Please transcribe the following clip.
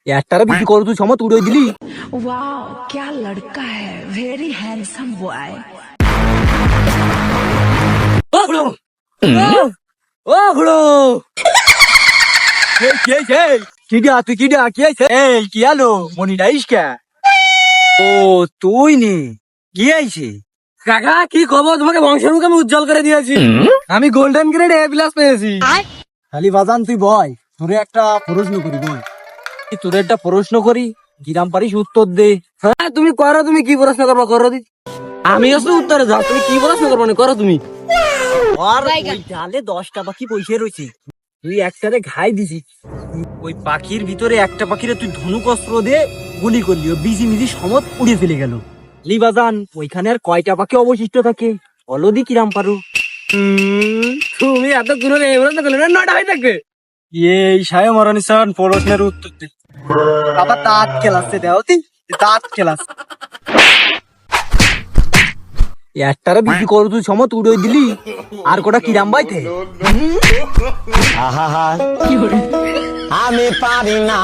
একটারে বিক্রি করো তুই সমত উড়ে দিলি। वाह क्या लड़का है, वेरी हैंडसम बॉय। ও খুড়ো, ও খুড়ো, কিডা তুই কিডা কি আছে? এই কি আলো মনি নাইস কে? ও তুই নি কি আইছে? কাকা কি খবর? তোমাকে বংশের মুখে আমি উজ্জ্বল করে দিয়েছি। আমি গোল্ডেন গ্রেড এ প্লাস পেয়েছি। খালি বাজান তুই বয়, তোরে একটা প্রশ্ন করি বল। তোরে একটা প্রশ্ন করি, কিরাম পারিস উত্তর দে। হ্যাঁ তুমি করো, তুমি কি প্রশ্ন করবো করো দি। আমি আসলে উত্তরে যাও, তুমি কি প্রশ্ন করবো না করো তুমি। আর ওই জালে 10টা পাখি বসে রয়েছে, তুই একটারে ঘাই দিছি। ওই পাখির ভিতরে একটা পাখিরে তুই ধনুক অস্ত্র দিয়ে গুলি করলি, ও বিজি মিজি সমত উড়িয়ে ফেলে গেল। লিবাজান ওইখানে আর কয়টা পাখি অবশিষ্ট থাকে বলো দি কিরাম পারো? তুমি এত গুলো প্রশ্ন করলে না, 9টা হয়ে থাকবে। এই সায় মরানিসান প্রশ্নের উত্তর দে। বাবা দাঁত খেলাচ্ছে দেও তুই, দাঁত খেলাচ্ছে। একটারে বিক্রি করো তুই সমত উড়ে দিলি, আর কোটা কিরাম বাইতে। আমি পারি না।